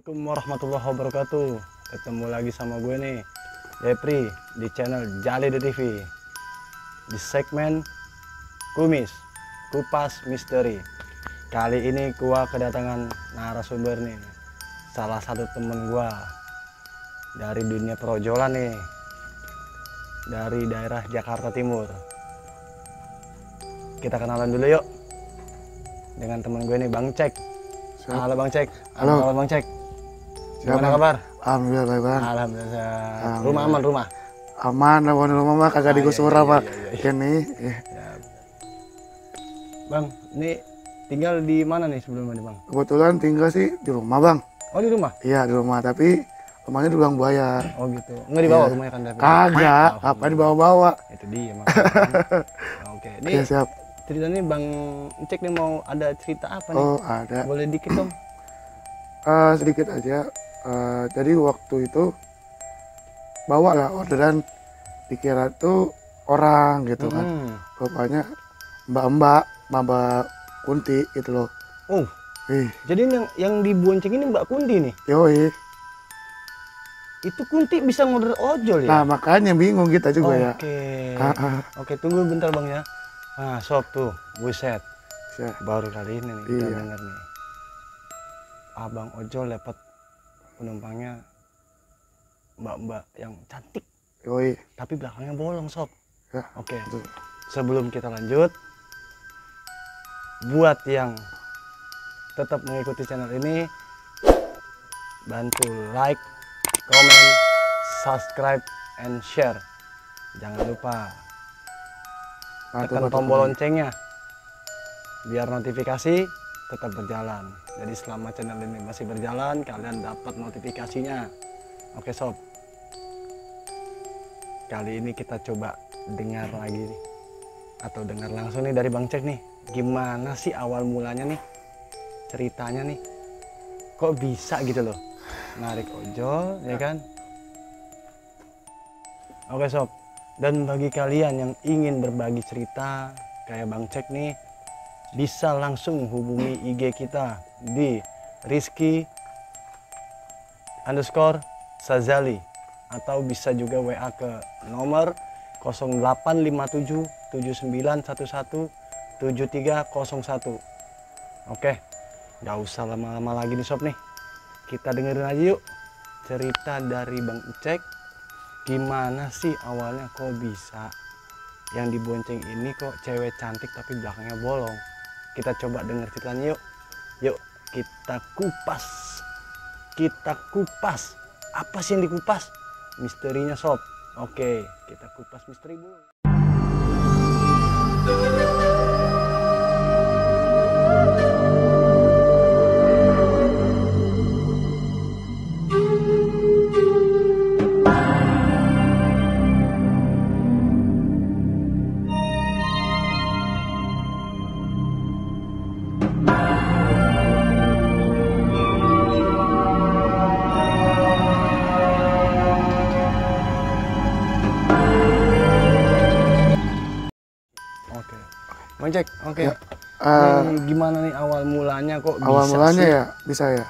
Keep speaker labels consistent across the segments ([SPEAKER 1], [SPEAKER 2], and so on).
[SPEAKER 1] Assalamualaikum warahmatullahi wabarakatuh. Ketemu lagi sama gue nih, Depri, di channel Jali TV. Di segmen Kupas Misteri. Kali ini gua kedatangan narasumber nih, salah satu temen gua dari dunia perojolan nih, dari daerah Jakarta Timur. Kita kenalan dulu yuk dengan temen gue nih, Bang Cek. Halo Bang Cek.
[SPEAKER 2] Halo
[SPEAKER 1] Bang Cek.
[SPEAKER 2] Siapa?
[SPEAKER 1] Gimana kabar?
[SPEAKER 2] Alhamdulillah baik bang.
[SPEAKER 1] Alhamdulillah. Rumah aman, rumah.
[SPEAKER 2] Aman, aman rumah mah kagak digusur apa. Ini.
[SPEAKER 1] Ya. Bang, ini tinggal di mana nih sebelumnya Bang?
[SPEAKER 2] Kebetulan tinggal sih di rumah bang.
[SPEAKER 1] Oh di rumah?
[SPEAKER 2] Iya di rumah, tapi rumahnya di Gang Buaya.
[SPEAKER 1] Oh gitu. Nggak dibawa rumahnya kan?
[SPEAKER 2] Kagak, apa dibawa-bawa.
[SPEAKER 1] Itu dia makanya. Oke. Ini
[SPEAKER 2] Iya siap.
[SPEAKER 1] ceritanya Bang Cek nih mau ada cerita apa nih?
[SPEAKER 2] Oh ada.
[SPEAKER 1] Boleh dikit dong?
[SPEAKER 2] Sedikit aja. Jadi waktu itu bawa lah orderan, dikira tuh orang gitu kan. Rupanya mbak Kunti gitu loh.
[SPEAKER 1] Oh. Jadi yang dibonceng ini Mbak Kunti nih?
[SPEAKER 2] Yoi.
[SPEAKER 1] Itu Kunti bisa ngorder ojol ya?
[SPEAKER 2] Nah makanya bingung kita juga ya.
[SPEAKER 1] Oke, tunggu bentar Bang ya. Nah sob tuh, buset. Baru kali ini nih kita denger nih. Abang ojol dapat penumpangnya mbak-mbak yang cantik.
[SPEAKER 2] Yoi.
[SPEAKER 1] Tapi belakangnya bolong sob.
[SPEAKER 2] Ya,
[SPEAKER 1] Oke. Sebelum kita lanjut, buat yang tetap mengikuti channel ini, bantu like, comment, subscribe, and share. Jangan lupa tekan tombol loncengnya biar notifikasi tetap berjalan. Jadi selama channel ini masih berjalan, kalian dapat notifikasinya. Oke sob, kali ini kita coba dengar lagi nih, atau dengar langsung nih dari Bang Cek nih, gimana sih awal mulanya nih, ceritanya nih, kok bisa gitu loh narik ojol ya kan. Oke sob, dan bagi kalian yang ingin berbagi cerita kayak Bang Cek nih, bisa langsung hubungi IG kita di Rizky_Sazali, atau bisa juga WA ke nomor 085779117301. Oke, nggak usah lama-lama lagi nih sob nih, kita dengerin aja yuk cerita dari Bang Cek. Gimana sih awalnya kok bisa yang dibonceng ini kok cewek cantik tapi belakangnya bolong. Kita coba denger ceritanya yuk. Yuk kita kupas. Apa sih yang dikupas? Misterinya sob. Oke, kita kupas misteri dulu. Bang Cek, oke.
[SPEAKER 2] Ya,
[SPEAKER 1] Gimana nih awal mulanya kok
[SPEAKER 2] awal
[SPEAKER 1] bisa
[SPEAKER 2] mulanya
[SPEAKER 1] sih?
[SPEAKER 2] ya bisa ya.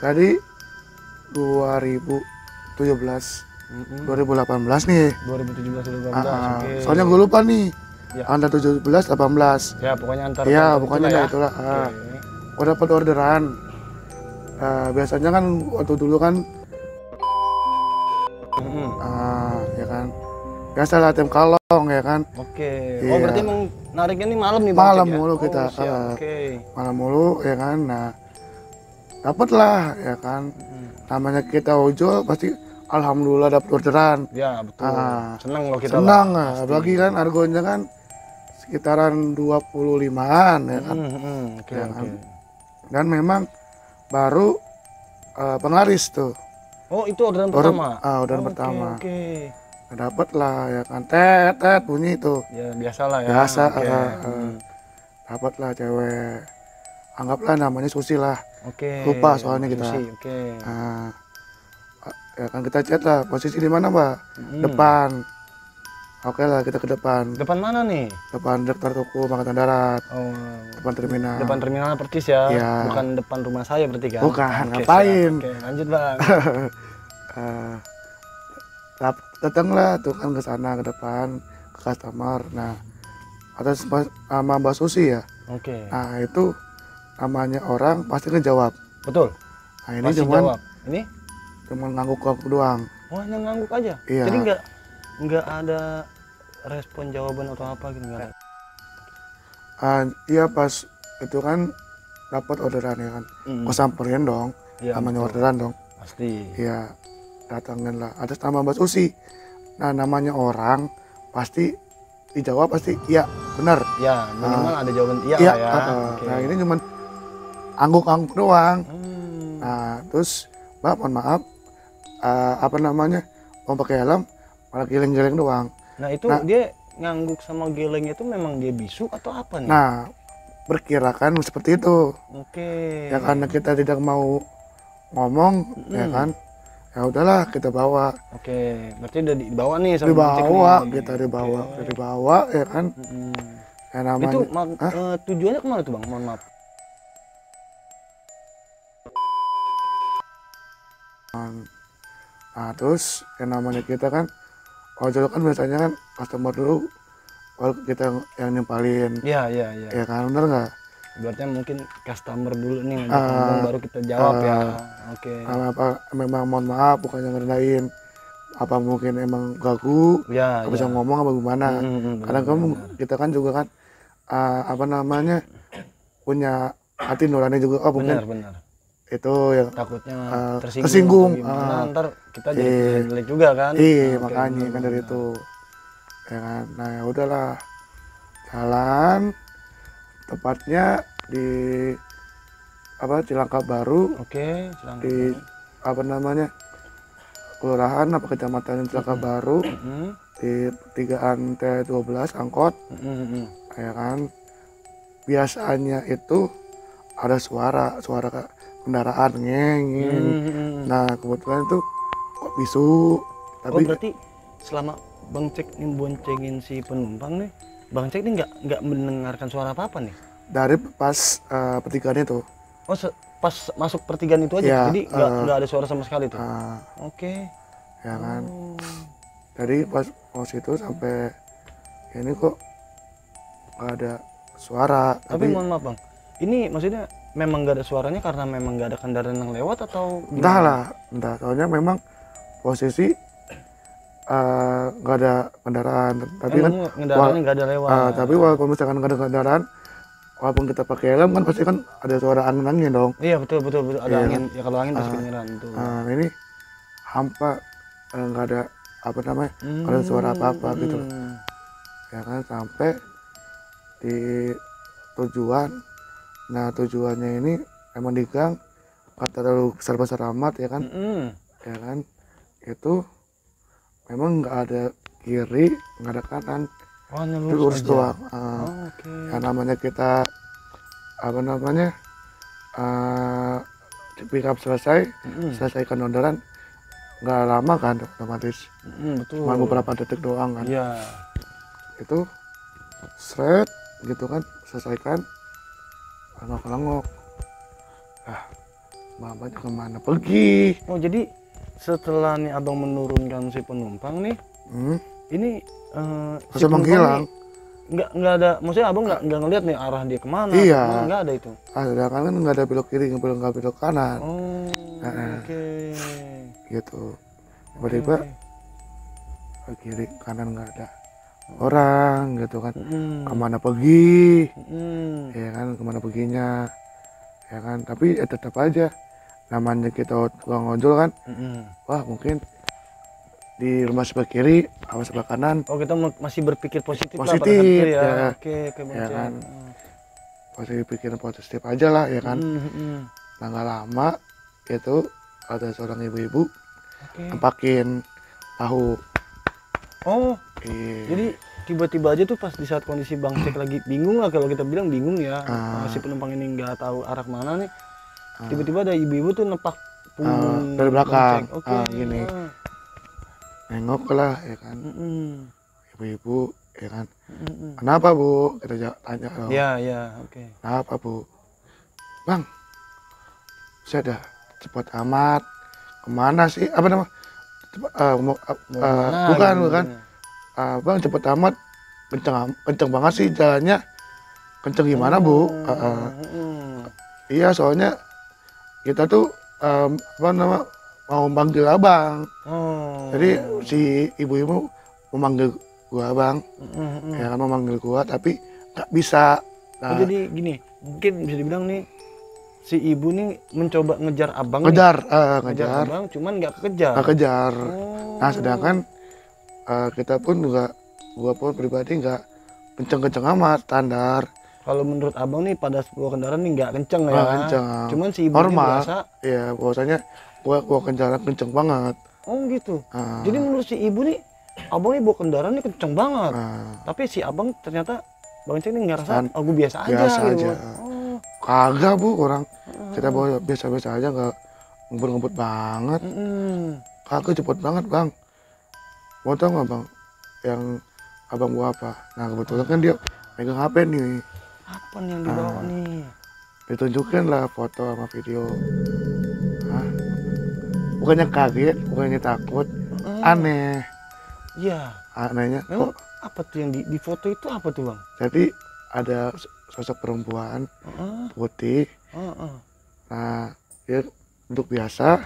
[SPEAKER 2] Tadi 2017, 2018 nih.
[SPEAKER 1] 2017 2018. Oke.
[SPEAKER 2] Soalnya gue lupa nih.
[SPEAKER 1] Ya.
[SPEAKER 2] Antara 17, 18.
[SPEAKER 1] Ya pokoknya antar.
[SPEAKER 2] Iya pokoknya
[SPEAKER 1] itulah ya.
[SPEAKER 2] itulah. Gue dapat orderan. Biasanya kan waktu dulu kan, ya kan. Biasa lah tim kalong ya kan.
[SPEAKER 1] Oke.
[SPEAKER 2] Iya.
[SPEAKER 1] Oh berarti emang nariknya nih malam nih Bang
[SPEAKER 2] Malam
[SPEAKER 1] Cek, ya?
[SPEAKER 2] mulu kita.
[SPEAKER 1] Oh, siap. Oke.
[SPEAKER 2] Malam mulu ya kan. Nah dapat lah ya kan. Namanya kita ojol pasti alhamdulillah dapat orderan.
[SPEAKER 1] Ya betul. Senang loh kita.
[SPEAKER 2] Senang lah. Apalagi kan harganya kan sekitaran 25-an ya kan.
[SPEAKER 1] Oke.
[SPEAKER 2] Ya kan? Dan memang baru penglaris tuh.
[SPEAKER 1] Oh itu orderan pertama.
[SPEAKER 2] Orderan pertama.
[SPEAKER 1] Oke.
[SPEAKER 2] Dapat lah ya kan, tet bunyi itu.
[SPEAKER 1] Ya biasalah ya.
[SPEAKER 2] Biasa.
[SPEAKER 1] Okay.
[SPEAKER 2] Dapat lah cewek. Anggaplah namanya Susi lah.
[SPEAKER 1] Oke.
[SPEAKER 2] Lupa soalnya kita.
[SPEAKER 1] Susi, oke.
[SPEAKER 2] Ya kan kita chat lah. Posisi di mana Mbak? Depan. Oke lah, kita ke depan.
[SPEAKER 1] Depan mana nih?
[SPEAKER 2] Depan daftar toko angkatan darat.
[SPEAKER 1] Oh,
[SPEAKER 2] Depan terminal.
[SPEAKER 1] depan terminal Percis ya?
[SPEAKER 2] Iya.
[SPEAKER 1] Bukan depan rumah saya berarti kan?
[SPEAKER 2] Bukan,
[SPEAKER 1] Oke,
[SPEAKER 2] ngapain?
[SPEAKER 1] siap. Oke, lanjut bang.
[SPEAKER 2] Eh, datanglah tuh kan ke sana, ke depan, ke customer. Nah, atas nama Mbak Susi ya.
[SPEAKER 1] Oke,
[SPEAKER 2] Nah, itu namanya orang pasti ngejawab.
[SPEAKER 1] betul.
[SPEAKER 2] Nah, ini
[SPEAKER 1] Pasti
[SPEAKER 2] cuman
[SPEAKER 1] jawab. Ini?
[SPEAKER 2] ngangguk-ngangguk doang.
[SPEAKER 1] Wah, hanya ngangguk aja.
[SPEAKER 2] Iya.
[SPEAKER 1] Jadi nggak ada respon jawaban atau apa gitu nggak ada.
[SPEAKER 2] Iya, pas itu kan dapat orderan ya kan.
[SPEAKER 1] Mm.
[SPEAKER 2] Gua samperin dong,
[SPEAKER 1] Iya,
[SPEAKER 2] namanya
[SPEAKER 1] betul.
[SPEAKER 2] orderan dong.
[SPEAKER 1] Pasti.
[SPEAKER 2] Iya, datangin lah atas nama Mbak Susi. Nah, namanya orang pasti dijawab pasti iya, benar.
[SPEAKER 1] Ya, minimal ada jawaban iya
[SPEAKER 2] Iya,
[SPEAKER 1] lah ya. Oke.
[SPEAKER 2] Nah, ini cuman angguk-angguk doang.
[SPEAKER 1] Hmm.
[SPEAKER 2] Nah, terus Mbak mohon maaf, apa namanya, mau pakai helm malah geleng-geleng doang.
[SPEAKER 1] Nah itu
[SPEAKER 2] Nah.
[SPEAKER 1] dia ngangguk sama geleng itu memang dia bisu atau apa nih?
[SPEAKER 2] Nah, perkirakan seperti itu.
[SPEAKER 1] Oke.
[SPEAKER 2] Ya karena kita tidak mau ngomong, ya kan, ya udahlah kita bawa.
[SPEAKER 1] Oke, berarti udah dibawa nih sama Bang Cek
[SPEAKER 2] Dibawa,
[SPEAKER 1] nih.
[SPEAKER 2] kita dibawa,
[SPEAKER 1] Oke.
[SPEAKER 2] udah dibawa, ya kan.
[SPEAKER 1] Mm-mm.
[SPEAKER 2] Ya namanya.
[SPEAKER 1] Itu
[SPEAKER 2] Hah?
[SPEAKER 1] tujuannya kemana tuh bang? Mohon maaf.
[SPEAKER 2] Nah, terus yang namanya kita kan, ojol kan biasanya kan customer dulu, kalau kita yang nimpalin,
[SPEAKER 1] Iya, iya, iya.
[SPEAKER 2] ya kan, bener nggak?
[SPEAKER 1] Berarti mungkin customer dulu nih ngajak ngomong baru kita jawab ya. Oke.
[SPEAKER 2] Apa memang mohon maaf bukannya ngerendahin, apa mungkin emang gagu,
[SPEAKER 1] Ya,
[SPEAKER 2] nggak bisa ngomong apa gimana. Karena kan kita kan juga kan apa namanya punya hati nurani juga, oh mungkin
[SPEAKER 1] benar.
[SPEAKER 2] itu yang
[SPEAKER 1] Takutnya
[SPEAKER 2] tersinggung.
[SPEAKER 1] atau gimana, ntar kita jadi jelek juga kan.
[SPEAKER 2] Iya,
[SPEAKER 1] Oke,
[SPEAKER 2] makanya kan dari
[SPEAKER 1] benar.
[SPEAKER 2] itu, ya kan. Nah ya udahlah, jalan tepatnya di apa Cilangkap Baru,
[SPEAKER 1] Oke, silahkan.
[SPEAKER 2] di apa namanya kelurahan apa kecamatan Cilangkap Baru, di pertigaan T12 angkot, ya kan. Biasanya itu ada suara kendaraan ngeng. Nah kebetulan itu kok bisu, tapi
[SPEAKER 1] berarti selama Bang Cek nih boncengin si penumpang nih, Bang Cek nih nggak mendengarkan suara apa-apa nih?
[SPEAKER 2] dari pas pertigaan itu.
[SPEAKER 1] Oh, pas masuk pertigaan itu aja,
[SPEAKER 2] Ya,
[SPEAKER 1] jadi nggak ada suara sama sekali tuh. Oke.
[SPEAKER 2] Ya kan.
[SPEAKER 1] Oh.
[SPEAKER 2] Jadi pas itu sampai ini kok nggak ada suara.
[SPEAKER 1] Tapi mohon maaf Bang, ini maksudnya memang nggak ada suaranya karena memang nggak ada kendaraan yang lewat atau gimana?
[SPEAKER 2] entah. Soalnya memang posisi nggak ada kendaraan. Tapi kan
[SPEAKER 1] Emang kendaraannya nggak ada lewat.
[SPEAKER 2] tapi walaupun misalkan nggak ada kendaraan, walaupun kita pakai helm kan pasti kan ada suara angin dong.
[SPEAKER 1] Iya betul ada
[SPEAKER 2] Iya.
[SPEAKER 1] angin. Ya kalau angin pasti kedengeran tuh.
[SPEAKER 2] Ini hampa, nggak ada apa namanya, nggak ada suara apa-apa gitu. Ya kan sampai di tujuan. Nah tujuannya ini emang di gang, kata terlalu besar amat ya kan. Ya kan, itu memang nggak ada kiri, nggak ada kanan,
[SPEAKER 1] Oh,
[SPEAKER 2] itu lurus
[SPEAKER 1] aja.
[SPEAKER 2] doang.
[SPEAKER 1] Oke.
[SPEAKER 2] Ya namanya kita apa namanya pick up selesaikan orderan, nggak lama kan otomatis,
[SPEAKER 1] Betul.
[SPEAKER 2] cuma beberapa detik doang kan.
[SPEAKER 1] Iya.
[SPEAKER 2] Itu seret gitu kan, selesaikan, nengok mamanya kemana pergi.
[SPEAKER 1] Oh jadi setelah nih abang menurunkan si penumpang nih, ini si
[SPEAKER 2] Langsung menghilang.
[SPEAKER 1] nggak ada, maksudnya abang nggak ngeliat nih arah dia kemana?
[SPEAKER 2] Iya.
[SPEAKER 1] Nggak ada itu.
[SPEAKER 2] Sedangkan kan nggak ada belok kiri, nggak belok kanan.
[SPEAKER 1] Oh. Oke.
[SPEAKER 2] Gitu. Tiba-tiba ke kiri kanan nggak ada orang gitu kan. Kemana pergi? Ya kan, kemana perginya? Ya kan, tapi tetap aja namanya kita tukang ojol kan. Wah mungkin di rumah sebelah kiri, apa sebelah kanan.
[SPEAKER 1] Oh kita masih berpikir positif, lah
[SPEAKER 2] Positif,
[SPEAKER 1] pada saat itu ya.
[SPEAKER 2] ya.
[SPEAKER 1] Oke,
[SPEAKER 2] Ya kan. Pasti pikiran positif aja lah ya kan. Nah nggak lama itu ada seorang ibu-ibu nempakin tahu.
[SPEAKER 1] Oh,
[SPEAKER 2] Iya.
[SPEAKER 1] jadi tiba-tiba aja tuh pas di saat kondisi Bang Cek lagi bingung lah, kalau kita bilang bingung ya, si penumpang ini nggak tahu arah mana nih, tiba-tiba ada ibu-ibu tuh nepak
[SPEAKER 2] dari belakang.
[SPEAKER 1] Bang Cek. Oke.
[SPEAKER 2] Gini. Nengok lah ya kan. ibu-ibu ya kan.
[SPEAKER 1] Mm-mm.
[SPEAKER 2] Kenapa Bu? Kita tanya dong.
[SPEAKER 1] Ya, ya, oke.
[SPEAKER 2] Kenapa Bu? Bang, saya dah cepat amat. Kemana sih? Apa nama?
[SPEAKER 1] Mau kemana
[SPEAKER 2] Bukan,
[SPEAKER 1] gitu
[SPEAKER 2] bukan.
[SPEAKER 1] maksudnya?
[SPEAKER 2] Bang cepet amat. Kenceng banget sih jalannya. Kenceng gimana Bu?
[SPEAKER 1] Mm-mm.
[SPEAKER 2] Iya, soalnya kita tuh apa nama mau manggil abang.
[SPEAKER 1] Oh.
[SPEAKER 2] Jadi si ibu-ibu mau manggil gua abang,
[SPEAKER 1] Mm-mm.
[SPEAKER 2] ya kan mau manggil gua tapi nggak bisa.
[SPEAKER 1] Oh,
[SPEAKER 2] Nah,
[SPEAKER 1] jadi gini, mungkin bisa dibilang nih si ibu nih mencoba ngejar abang
[SPEAKER 2] ngejar,
[SPEAKER 1] nih. Ngejar
[SPEAKER 2] ngejar,
[SPEAKER 1] abang cuman nggak kekejar.
[SPEAKER 2] nggak kejar.
[SPEAKER 1] Oh.
[SPEAKER 2] Nah, sedangkan kita pun juga, gua pun pribadi nggak kenceng-kenceng amat, standar,
[SPEAKER 1] Kalau menurut abang nih pada sebuah kendaraan nih nggak kenceng ya.
[SPEAKER 2] nggak kenceng.
[SPEAKER 1] Cuman si ibu
[SPEAKER 2] Normal,
[SPEAKER 1] biasa.
[SPEAKER 2] ya bahwasanya gua kendaraan kenceng banget.
[SPEAKER 1] Oh gitu.
[SPEAKER 2] Nah,
[SPEAKER 1] Jadi menurut si ibu nih, abang nih bawa kendaraan nih kenceng banget.
[SPEAKER 2] nah,
[SPEAKER 1] Tapi si abang ternyata Bang Ceng nih ngerasa,
[SPEAKER 2] Stan-
[SPEAKER 1] gue biasa aja
[SPEAKER 2] biasa
[SPEAKER 1] gitu.
[SPEAKER 2] aja.
[SPEAKER 1] Oh.
[SPEAKER 2] Kagak Bu, orang kita bawa biasa-biasa aja, nggak ngebut-ngebut banget.
[SPEAKER 1] Mm-mm.
[SPEAKER 2] Kagak cepet banget Bang. Mau tau nggak Bang yang abang gua apa? Nah kebetulan kan dia megang HP nih.
[SPEAKER 1] Apa nih yang dibawa nih?
[SPEAKER 2] Ditunjukin lah foto sama video. Hah? Bukannya kaget, bukannya takut, aneh.
[SPEAKER 1] Iya.
[SPEAKER 2] Anehnya
[SPEAKER 1] Memang
[SPEAKER 2] kok
[SPEAKER 1] apa tuh yang di foto itu apa tuh Bang?
[SPEAKER 2] jadi ada sosok perempuan
[SPEAKER 1] Heeh.
[SPEAKER 2] putih.
[SPEAKER 1] Heeh.
[SPEAKER 2] Nah dia untuk biasa,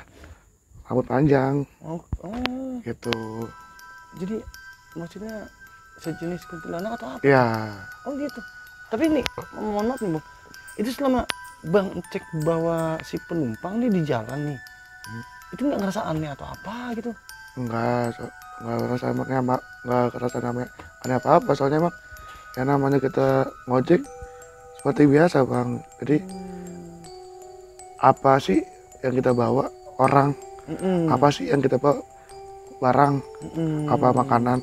[SPEAKER 2] rambut panjang
[SPEAKER 1] Oh,
[SPEAKER 2] gitu.
[SPEAKER 1] jadi maksudnya sejenis kuntilanak atau apa?
[SPEAKER 2] Ya,
[SPEAKER 1] Oh gitu. Tapi ini, mohon maaf nih Bang, itu selama Bang cek bawa si penumpang nih di jalan nih, itu nggak ngerasa aneh atau apa gitu?
[SPEAKER 2] enggak ngerasa nggak ngerasa namanya aneh apa-apa, soalnya emang yang namanya kita ngojek seperti biasa Bang. Jadi apa sih yang kita bawa, orang,
[SPEAKER 1] Mm-mm.
[SPEAKER 2] apa sih yang kita bawa, barang,
[SPEAKER 1] Mm-mm.
[SPEAKER 2] apa makanan,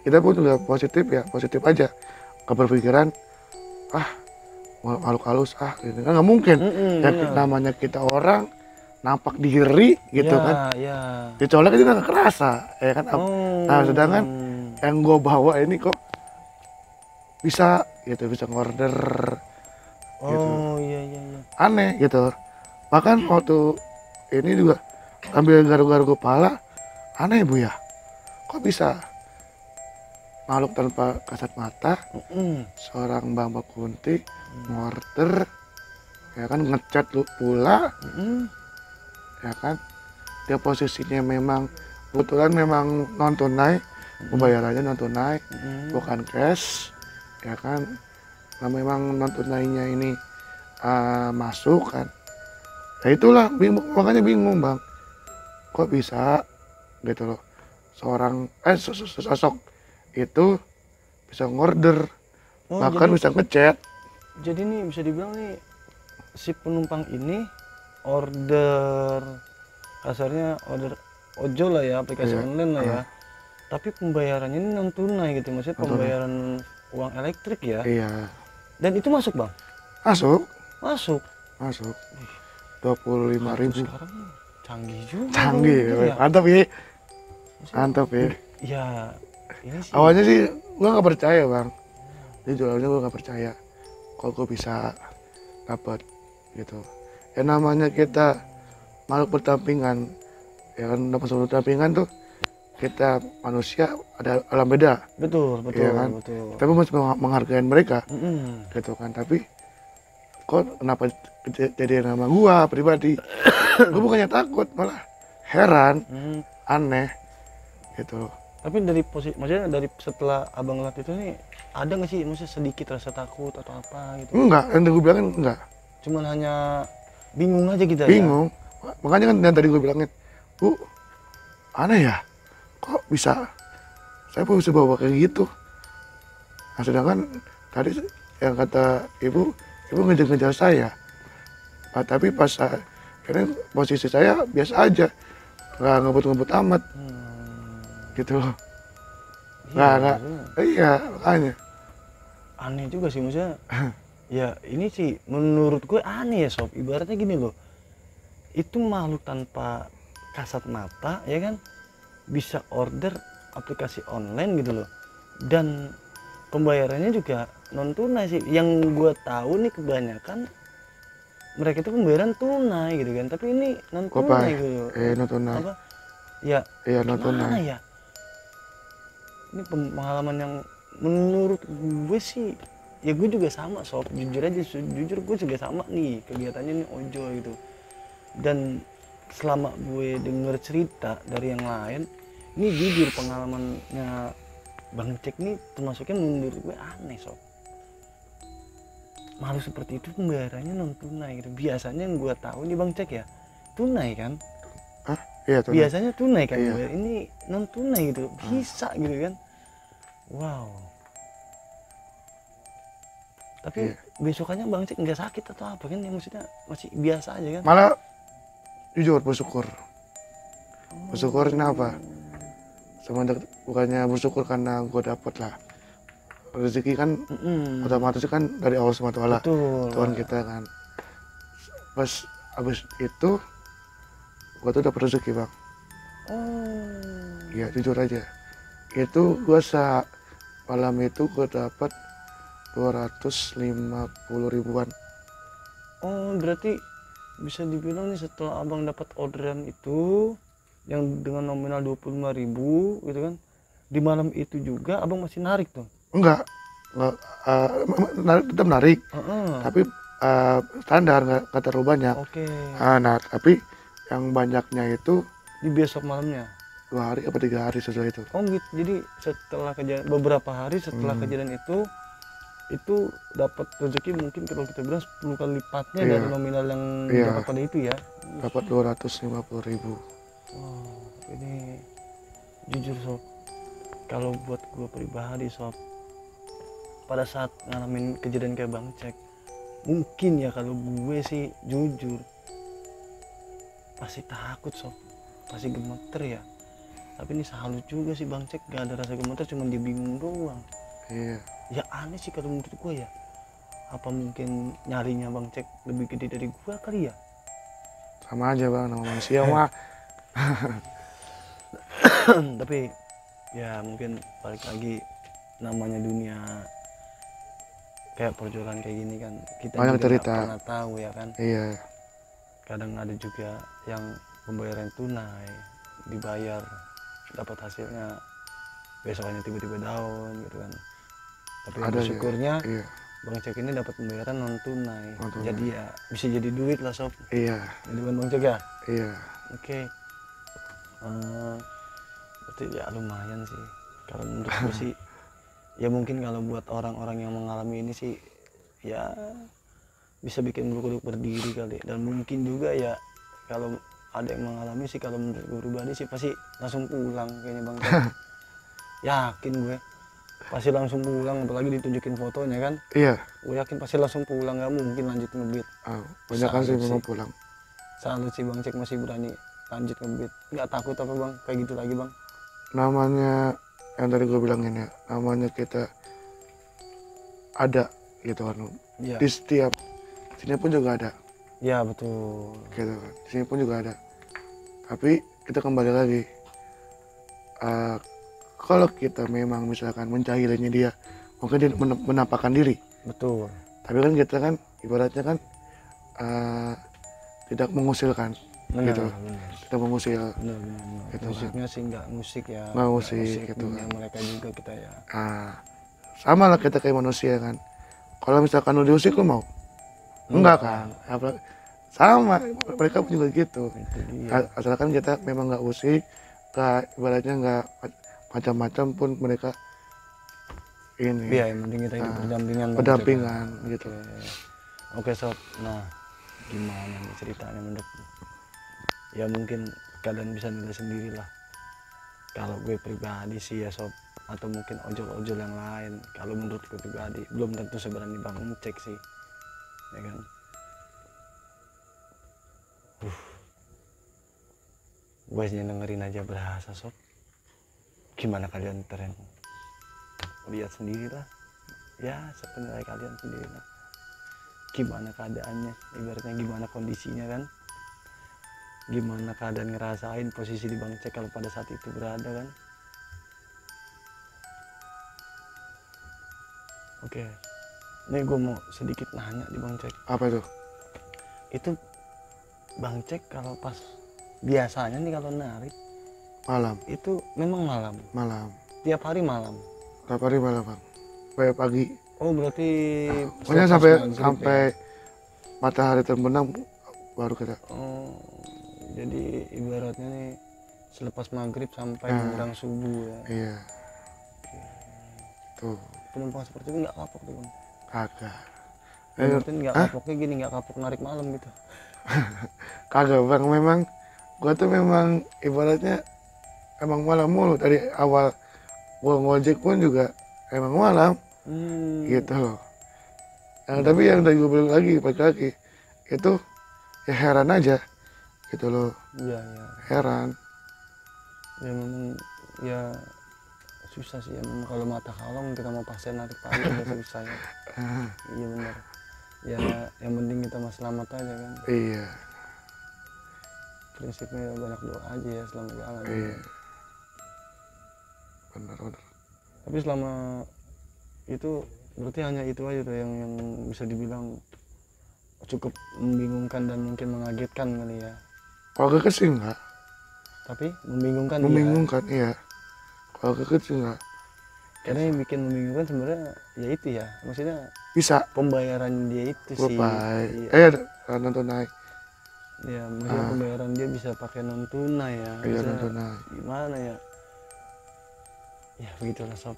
[SPEAKER 2] kita pun juga positif ya, positif aja, nggak berpikiran makhluk halus gitu kan, nggak mungkin.
[SPEAKER 1] Mm-mm,
[SPEAKER 2] Ya
[SPEAKER 1] bener.
[SPEAKER 2] namanya kita orang nampak diri gitu
[SPEAKER 1] Ya,
[SPEAKER 2] kan,
[SPEAKER 1] ya.
[SPEAKER 2] dicolek kita nggak kerasa ya kan.
[SPEAKER 1] Oh.
[SPEAKER 2] Nah sedangkan yang gue bawa ini kok bisa gitu, bisa ngorder gitu,
[SPEAKER 1] Oh, iya, iya, iya.
[SPEAKER 2] aneh gitu. Bahkan waktu ini juga ambil garuk-garuk kepala, aneh Bu ya, kok bisa makhluk tanpa kasat mata,
[SPEAKER 1] Mm-mm.
[SPEAKER 2] seorang Mbak Kunti ngorder ya kan, ngechat lu pula
[SPEAKER 1] Mm-mm.
[SPEAKER 2] ya kan. Dia posisinya memang kebetulan memang non tunai, pembayarannya non tunai,
[SPEAKER 1] Mm-mm.
[SPEAKER 2] bukan cash ya kan. Nah memang non tunainya ini masuk kan. Ya itulah bingung, makanya bingung Bang, kok bisa gitu loh, seorang sosok itu bisa ngorder,
[SPEAKER 1] Oh,
[SPEAKER 2] bahkan bisa ngechat.
[SPEAKER 1] jadi nih bisa dibilang nih si penumpang ini order, kasarnya order ojol lah ya, aplikasi
[SPEAKER 2] Iya.
[SPEAKER 1] online lah ya. Tapi pembayarannya ini non tunai gitu, maksudnya
[SPEAKER 2] Non tunai.
[SPEAKER 1] pembayaran uang elektrik ya.
[SPEAKER 2] Iya,
[SPEAKER 1] Dan itu masuk Bang?
[SPEAKER 2] masuk
[SPEAKER 1] Masuk.
[SPEAKER 2] 25.000.
[SPEAKER 1] Sekarang canggih juga.
[SPEAKER 2] Canggih
[SPEAKER 1] Bang,
[SPEAKER 2] ya.
[SPEAKER 1] ya.
[SPEAKER 2] Mantap ya, mantap ya.
[SPEAKER 1] Ya, ini sih.
[SPEAKER 2] Awalnya sih gua nggak percaya Bang, jadi jualannya gua nggak percaya kok gua bisa dapat gitu. Ya namanya kita makhluk berdampingan ya kan, makhluk berdampingan tuh kita manusia ada alam beda.
[SPEAKER 1] Betul, betul,
[SPEAKER 2] Iya kan?
[SPEAKER 1] betul.
[SPEAKER 2] Kita pun masih menghargai mereka
[SPEAKER 1] Mm-mm.
[SPEAKER 2] gitu kan. Tapi kok kenapa jadi nama gua pribadi? Gua bukannya takut, malah heran,
[SPEAKER 1] Mm.
[SPEAKER 2] aneh gitu.
[SPEAKER 1] Tapi dari posisi, maksudnya dari setelah abang ngeliat itu nih, ada nggak sih maksudnya sedikit rasa takut atau apa gitu?
[SPEAKER 2] Enggak, yang gue bilangin enggak.
[SPEAKER 1] Cuman hanya bingung aja gitu ya?
[SPEAKER 2] Bingung. Makanya kan yang tadi gue bilangin, Bu, aneh ya, kok bisa saya bisa bawa kayak gitu. Nah sedangkan tadi yang kata ibu ngejar-ngejar saya. Nah, tapi pas ini posisi saya biasa aja, nggak ngebut-ngebut amat gitu loh.
[SPEAKER 1] Iya,
[SPEAKER 2] Nggak,
[SPEAKER 1] maksudnya
[SPEAKER 2] iya makanya.
[SPEAKER 1] aneh juga sih maksudnya. Ya ini sih menurut gue aneh ya Sob. Ibaratnya gini loh, itu makhluk tanpa kasat mata ya kan, bisa order aplikasi online gitu loh. Dan pembayarannya juga non tunai sih. Yang gue tahu nih kebanyakan mereka itu pembayaran tunai gitu kan, tapi ini non tunai
[SPEAKER 2] Kopai.
[SPEAKER 1] gitu.
[SPEAKER 2] Non tunai.
[SPEAKER 1] Apa ya,
[SPEAKER 2] Iya, non
[SPEAKER 1] gimana
[SPEAKER 2] tunai.
[SPEAKER 1] ya, ini pengalaman yang menurut gue sih, ya gue juga sama sob, jujur aja, jujur gue juga sama nih kegiatannya nih ojol gitu. Dan selama gue denger cerita dari yang lain, ini jujur pengalamannya Bang Cek nih termasuknya menurut gue aneh sob. Malu seperti itu pembayarannya non tunai gitu. Biasanya yang gue tahu nih Bang Cek ya tunai kan,
[SPEAKER 2] Hah? Iya, tunai.
[SPEAKER 1] biasanya tunai kan,
[SPEAKER 2] Iya.
[SPEAKER 1] ini non tunai gitu, bisa gitu kan. Wow. Tapi
[SPEAKER 2] Iya.
[SPEAKER 1] besokannya Bang Cek nggak sakit atau apa kan, ya maksudnya masih biasa aja kan.
[SPEAKER 2] Malah jujur bersyukur. Bersyukurnya apa? Semenjak bukannya bersyukur karena gue dapet lah rezeki kan, otomatis kan dari Allah SWT,
[SPEAKER 1] Betul.
[SPEAKER 2] Tuhan kita kan. Pas abis itu gue tuh dapet rezeki bang. Iya jujur aja, itu gue malam itu gue dapet 250 ribuan.
[SPEAKER 1] Oh berarti bisa dibilang nih setelah abang dapat orderan itu yang dengan nominal 25.000 gitu kan, di malam itu juga abang masih narik tuh?
[SPEAKER 2] Enggak, tetap narik,
[SPEAKER 1] Heeh.
[SPEAKER 2] tapi standar, nggak terlalu banyak.
[SPEAKER 1] Oke.
[SPEAKER 2] Nah tapi yang banyaknya itu
[SPEAKER 1] Di besok malamnya?
[SPEAKER 2] 2 hari apa 3 hari sesudah itu.
[SPEAKER 1] Oh gitu, jadi setelah kejadian, beberapa hari setelah kejadian itu dapat rezeki mungkin kalau kita bilang 10 kali lipatnya
[SPEAKER 2] Iya.
[SPEAKER 1] dari nominal yang
[SPEAKER 2] Iya.
[SPEAKER 1] dapat pada itu ya.
[SPEAKER 2] Dapat 250 ribu.
[SPEAKER 1] Oh, ini jujur sob, kalau buat gue pribadi sob, pada saat ngalamin kejadian kayak Bang Cek, mungkin ya kalau gue sih jujur pasti takut sob, pasti gemeter ya. Tapi ini salut juga sih Bang Cek, gak ada rasa gemeter, cuma dia bingung doang.
[SPEAKER 2] Iya.
[SPEAKER 1] Ya aneh sih kalau menurut gue ya, apa mungkin nyarinya Bang Cek lebih gede dari gue kali ya?
[SPEAKER 2] Sama aja bang, nama manusia mah.
[SPEAKER 1] Tapi ya mungkin balik lagi, namanya dunia kayak perjualan kayak gini kan, kita
[SPEAKER 2] Banyak
[SPEAKER 1] juga nggak
[SPEAKER 2] cerita.
[SPEAKER 1] pernah tahu ya kan.
[SPEAKER 2] Iya.
[SPEAKER 1] Kadang ada juga yang pembayaran tunai, dibayar, dapat hasilnya besokannya tiba-tiba down gitu kan. Tapi
[SPEAKER 2] Ada ya.
[SPEAKER 1] bersyukurnya
[SPEAKER 2] Iya.
[SPEAKER 1] Bang Cek ini dapat pembayaran non tunai,
[SPEAKER 2] Non tunai.
[SPEAKER 1] jadi ya bisa jadi duit lah sob.
[SPEAKER 2] Iya.
[SPEAKER 1] Jadi Bang Cek ya.
[SPEAKER 2] Iya.
[SPEAKER 1] Oke. Berarti ya lumayan sih kalau menurut gue sih. Ya mungkin kalau buat orang-orang yang mengalami ini sih ya bisa bikin bulu kuduk berdiri kali. Dan mungkin juga ya kalau ada yang mengalami sih, kalau menurut gue pribadi sih pasti langsung pulang kayaknya Bang Cek. Yakin gue pasti langsung pulang, apalagi ditunjukin fotonya kan.
[SPEAKER 2] Iya.
[SPEAKER 1] Gue yakin pasti langsung pulang, gak mungkin lanjut ngebeat.
[SPEAKER 2] Banyak kan sih
[SPEAKER 1] Salut
[SPEAKER 2] memang
[SPEAKER 1] sih.
[SPEAKER 2] pulang.
[SPEAKER 1] Salut sih Bang Cek masih berani lanjut ngebeat. Nggak takut apa Bang kayak gitu lagi Bang?
[SPEAKER 2] Namanya yang tadi gue bilangin ya, namanya kita ada gitu kan.
[SPEAKER 1] Iya.
[SPEAKER 2] Di setiap sini pun juga ada.
[SPEAKER 1] Ya betul.
[SPEAKER 2] Gitu kan. Di sini pun juga ada. Tapi kita kembali lagi. Kalau kita memang misalkan menjahilinya dia, mungkin dia menampakkan diri.
[SPEAKER 1] Betul.
[SPEAKER 2] Tapi kan kita kan ibaratnya kan tidak mengusilkan.
[SPEAKER 1] Benar,
[SPEAKER 2] Gitu.
[SPEAKER 1] benar.
[SPEAKER 2] Kita mengusil.
[SPEAKER 1] Benar.
[SPEAKER 2] Gitu kan.
[SPEAKER 1] Musiknya sih nggak musik ya.
[SPEAKER 2] Nggak musik, gitu
[SPEAKER 1] dunia
[SPEAKER 2] kan.
[SPEAKER 1] mereka juga kita ya.
[SPEAKER 2] Sama lah kita kayak manusia kan. Kalau misalkan lu diusik lu mau? Enggak kan? Sama, mereka pun juga gitu.
[SPEAKER 1] Itu dia.
[SPEAKER 2] Asalkan kita memang nggak usik, ibaratnya nggak macam-macam pun mereka ini
[SPEAKER 1] Iya, yang penting kita hidup berdampingan. Bang,
[SPEAKER 2] berdampingan
[SPEAKER 1] Cek.
[SPEAKER 2] gitu.
[SPEAKER 1] Oke sob. Nah, gimana nih ceritanya menurut? Ya mungkin kalian bisa nilai sendiri lah. Kalau gue pribadi sih ya sob, atau mungkin ojol-ojol yang lain, kalau menurut gue pribadi belum tentu seberani Bang Cek sih, ya kan. Gue hanya dengerin aja berasa sob. Gimana kalian yang lihat sendiri lah, ya sepenilai kalian sendiri lah. Gimana keadaannya, ibaratnya gimana kondisinya kan, gimana keadaan ngerasain posisi di Bang Cek kalau pada saat itu berada kan. Oke, ini gue mau sedikit nanya di Bang Cek.
[SPEAKER 2] Apa itu?
[SPEAKER 1] Itu Bang Cek kalau pas biasanya nih kalau narik
[SPEAKER 2] Malam.
[SPEAKER 1] itu memang malam,
[SPEAKER 2] Malam.
[SPEAKER 1] tiap hari malam.
[SPEAKER 2] Tiap hari malam bang. Sampai pagi.
[SPEAKER 1] Oh berarti
[SPEAKER 2] Pokoknya
[SPEAKER 1] selepas
[SPEAKER 2] sampai
[SPEAKER 1] maghrib
[SPEAKER 2] sampai
[SPEAKER 1] ya?
[SPEAKER 2] matahari terbenam baru kita.
[SPEAKER 1] Oh, jadi ibaratnya nih selepas maghrib sampai
[SPEAKER 2] Nah.
[SPEAKER 1] menjelang subuh ya.
[SPEAKER 2] Iya. Tuh.
[SPEAKER 1] Penumpang seperti itu nggak kapok tuh Bang?
[SPEAKER 2] Kagak.
[SPEAKER 1] Berarti nggak
[SPEAKER 2] Hah?
[SPEAKER 1] kapoknya gini, nggak kapok narik malam gitu.
[SPEAKER 2] Kagak bang. Memang gua tuh memang ibaratnya emang malam mulu dari awal gua ngojek pun juga emang malam gitu loh. Nah, tapi yang tadi gue bilang lagi balik lagi itu ya heran aja gitu loh,
[SPEAKER 1] Iya ya.
[SPEAKER 2] heran.
[SPEAKER 1] Ya memang ya susah sih ya memang kalau mata kalong kita mau paksa narik pagi udah susah ya. Iya benar. Ya yang penting kita mah selamat aja kan.
[SPEAKER 2] Iya,
[SPEAKER 1] Prinsipnya banyak doa aja ya selama jalan.
[SPEAKER 2] iya, benar.
[SPEAKER 1] Tapi selama itu berarti hanya itu aja tuh yang bisa dibilang cukup membingungkan dan mungkin mengagetkan kali ya.
[SPEAKER 2] Kalau keket sih enggak,
[SPEAKER 1] Tapi membingungkan
[SPEAKER 2] membingungkan iya. Kalau keket sih enggak,
[SPEAKER 1] karena yang bikin membingungkan sebenarnya ya itu ya, maksudnya
[SPEAKER 2] bisa
[SPEAKER 1] pembayaran dia itu sih.
[SPEAKER 2] lupai.
[SPEAKER 1] Iya.
[SPEAKER 2] Nonton naik,
[SPEAKER 1] Ya maksudnya pembayaran dia bisa pakai non tunai ya.
[SPEAKER 2] iya
[SPEAKER 1] Bisa
[SPEAKER 2] nonton naik.
[SPEAKER 1] gimana ya? Ya begitulah sob.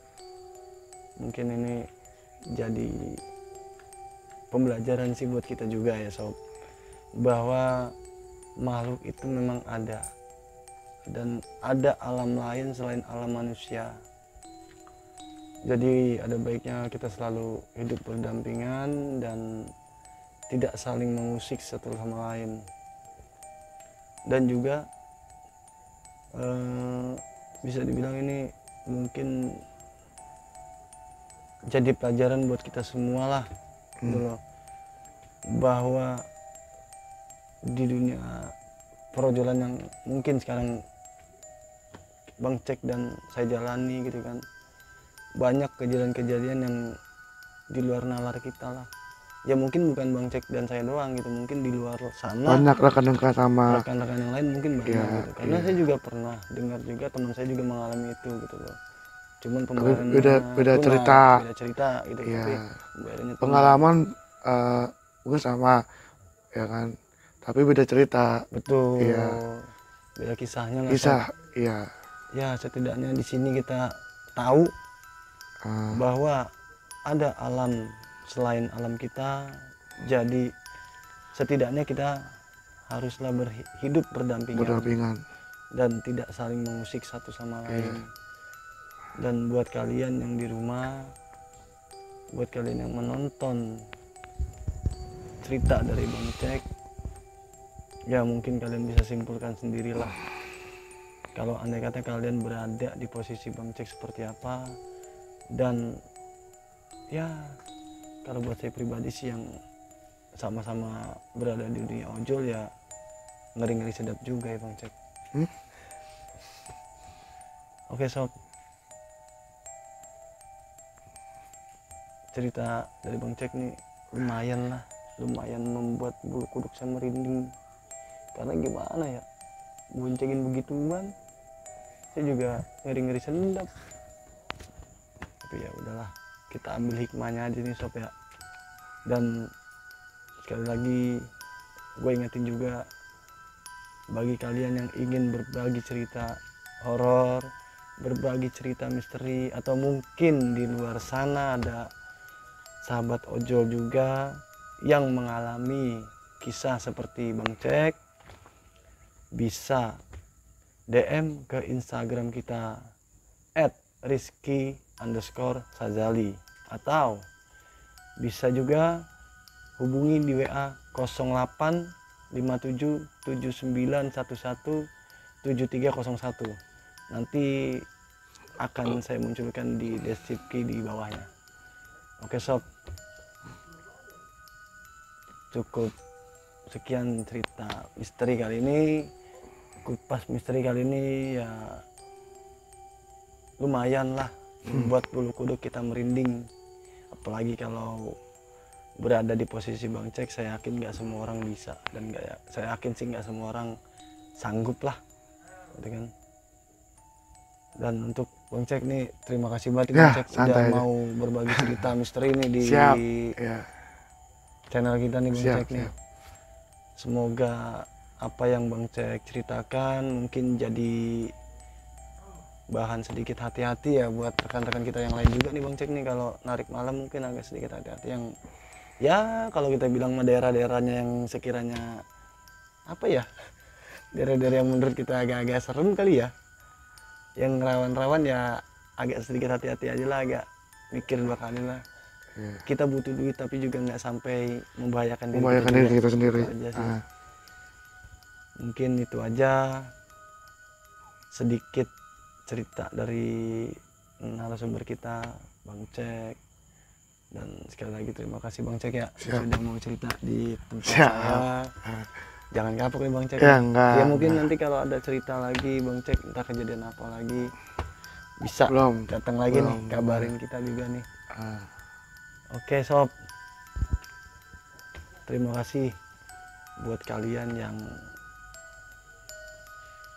[SPEAKER 1] Mungkin ini jadi pembelajaran sih buat kita juga ya sob, bahwa makhluk itu memang ada dan ada alam lain selain alam manusia. Jadi ada baiknya kita selalu hidup berdampingan dan tidak saling mengusik satu sama lain. Dan juga bisa dibilang ini mungkin jadi pelajaran buat kita semua lah gitu loh, bahwa di dunia perjolan yang mungkin sekarang Bang Cek dan saya jalani gitu kan, banyak kejadian-kejadian yang di luar nalar kita lah ya. Mungkin bukan Bang Cek dan saya doang gitu, mungkin di luar sana
[SPEAKER 2] Banyak rekan-rekan sama,
[SPEAKER 1] rekan-rekan yang lain mungkin banyak
[SPEAKER 2] Iya,
[SPEAKER 1] gitu. Karena
[SPEAKER 2] iya.
[SPEAKER 1] saya juga pernah dengar juga, teman saya juga mengalami itu gitu loh. Cuman
[SPEAKER 2] tapi
[SPEAKER 1] pembayarannya
[SPEAKER 2] beda
[SPEAKER 1] tunai,
[SPEAKER 2] cerita.
[SPEAKER 1] beda cerita gitu.
[SPEAKER 2] Iya.
[SPEAKER 1] Tapi pembayarannya tunai.
[SPEAKER 2] Pengalaman mungkin sama, ya kan. Tapi beda cerita,
[SPEAKER 1] Betul.
[SPEAKER 2] Iya.
[SPEAKER 1] Beda kisahnya lah.
[SPEAKER 2] kisah, iya.
[SPEAKER 1] Ya setidaknya di sini kita tahu bahwa ada alam selain alam kita. Jadi setidaknya kita haruslah hidup berdampingan
[SPEAKER 2] Berdampingan.
[SPEAKER 1] dan tidak saling mengusik satu sama lain. Dan buat kalian yang di rumah, buat kalian yang menonton cerita dari Bang Cek, ya mungkin kalian bisa simpulkan sendirilah kalau andai kata kalian berada di posisi Bang Cek seperti apa. Dan ya kalau buat saya pribadi sih yang sama-sama berada di dunia ojol ya ngeri-ngeri sedap juga ya Bang Cek. Oke sob, cerita dari Bang Cek nih lumayan membuat bulu kuduk saya merinding. Karena gimana ya, boncengin begituan saya juga ngeri-ngeri sedap. Tapi ya udahlah, kita ambil hikmahnya aja nih sob ya. Dan sekali lagi gue ingetin juga, bagi kalian yang ingin berbagi cerita horor, berbagi cerita misteri, atau mungkin di luar sana ada sahabat ojol juga yang mengalami kisah seperti Bang Cek, bisa DM ke Instagram kita @rizky_sazali, atau bisa juga hubungi di WA 085779117301. Nanti akan saya munculkan di deskripsi di bawahnya. Oke sob, cukup sekian cerita misteri kali ini. Kupas misteri kali ini ya lumayan lah membuat bulu kuduk kita merinding. apalagi kalau berada di posisi Bang Cek. Saya yakin nggak semua orang bisa, dan saya yakin sih nggak semua orang sanggup lah, gitu kan. Dan untuk Bang Cek nih, terima kasih banget
[SPEAKER 2] Ya,
[SPEAKER 1] Bang Cek udah
[SPEAKER 2] santai aja.
[SPEAKER 1] mau berbagi cerita misteri ini di
[SPEAKER 2] Siap. Ya,
[SPEAKER 1] channel kita nih Bang
[SPEAKER 2] siap,
[SPEAKER 1] Cek nih.
[SPEAKER 2] siap.
[SPEAKER 1] Semoga apa yang Bang Cek ceritakan mungkin jadi bahan sedikit hati-hati ya buat rekan-rekan kita yang lain juga nih Bang Cek nih. Kalau narik malam mungkin agak sedikit hati-hati, yang ya kalau kita bilang mah daerah-daerahnya yang sekiranya apa ya, daerah-daerah yang menurut kita agak-agak serem kali ya, yang rawan-rawan ya agak sedikit hati-hati aja lah, agak mikir dua kali lah.
[SPEAKER 2] Ya.
[SPEAKER 1] Kita butuh duit tapi juga nggak sampai membahayakan diri
[SPEAKER 2] Membahayakan
[SPEAKER 1] kita
[SPEAKER 2] diri
[SPEAKER 1] juga.
[SPEAKER 2] kita sendiri.
[SPEAKER 1] Itu aja sih.
[SPEAKER 2] Ah,
[SPEAKER 1] Mungkin itu aja sedikit cerita dari narasumber kita Bang Cek. Dan sekali lagi terima kasih Bang Cek ya
[SPEAKER 2] Siap.
[SPEAKER 1] sudah mau cerita di tempat
[SPEAKER 2] Siap.
[SPEAKER 1] saya. Jangan kapok ya Bang Cek.
[SPEAKER 2] Ya, enggak.
[SPEAKER 1] Ya mungkin
[SPEAKER 2] enggak.
[SPEAKER 1] nanti kalau ada cerita lagi Bang Cek, entah kejadian apa lagi, bisa
[SPEAKER 2] Belum.
[SPEAKER 1] datang lagi nih,
[SPEAKER 2] Belum.
[SPEAKER 1] kabarin kita juga nih.
[SPEAKER 2] Ah,
[SPEAKER 1] Oke sob, terima kasih buat kalian yang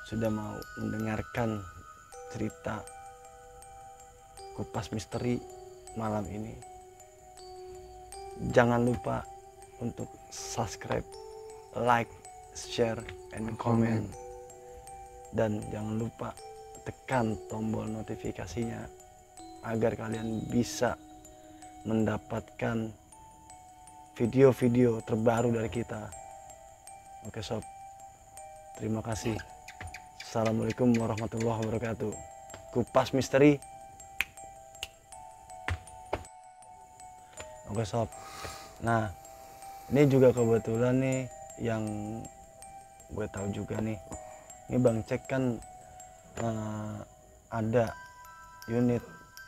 [SPEAKER 1] sudah mau mendengarkan cerita Kupas Misteri malam ini. Jangan lupa untuk subscribe, like, share, and comment. Dan jangan lupa tekan tombol notifikasinya agar kalian bisa mendapatkan video-video terbaru dari kita. Oke sob, terima kasih. Assalamualaikum warahmatullahi wabarakatuh. Kupas Misteri. Oke sob, nah ini juga kebetulan nih yang gue tahu juga nih, ini Bang Cek kan ada unit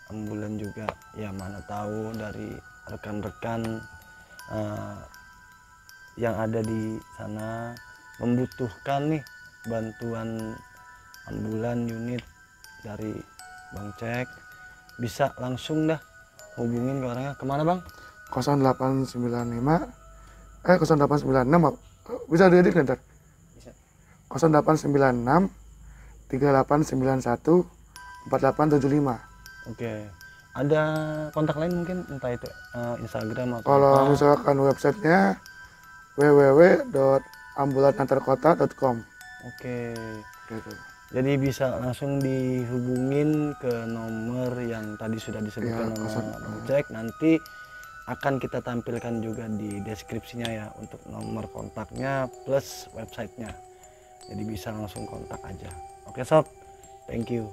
[SPEAKER 1] ambulan juga ya, mana tahu dari rekan-rekan yang ada di sana membutuhkan nih bantuan ambulan unit dari Bang Cek, bisa langsung dah hubungin ke orangnya. Kemana Bang?
[SPEAKER 2] 0895 0896 bisa diedit ntar.
[SPEAKER 1] Bisa.
[SPEAKER 2] 0896 3891 4875.
[SPEAKER 1] Oke, ada kontak lain mungkin, entah itu Instagram atau
[SPEAKER 2] Kalau
[SPEAKER 1] apa?
[SPEAKER 2] misalkan websitenya www.ambulanantarkota.com.
[SPEAKER 1] Oke,
[SPEAKER 2] Gitu.
[SPEAKER 1] jadi bisa langsung dihubungin ke nomor yang tadi sudah disebutkan
[SPEAKER 2] Ya,
[SPEAKER 1] sama
[SPEAKER 2] kosong.
[SPEAKER 1] Bang Cek. Nanti akan kita tampilkan juga di deskripsinya ya, untuk nomor kontaknya plus websitenya. Jadi bisa langsung kontak aja. Oke sob, thank you.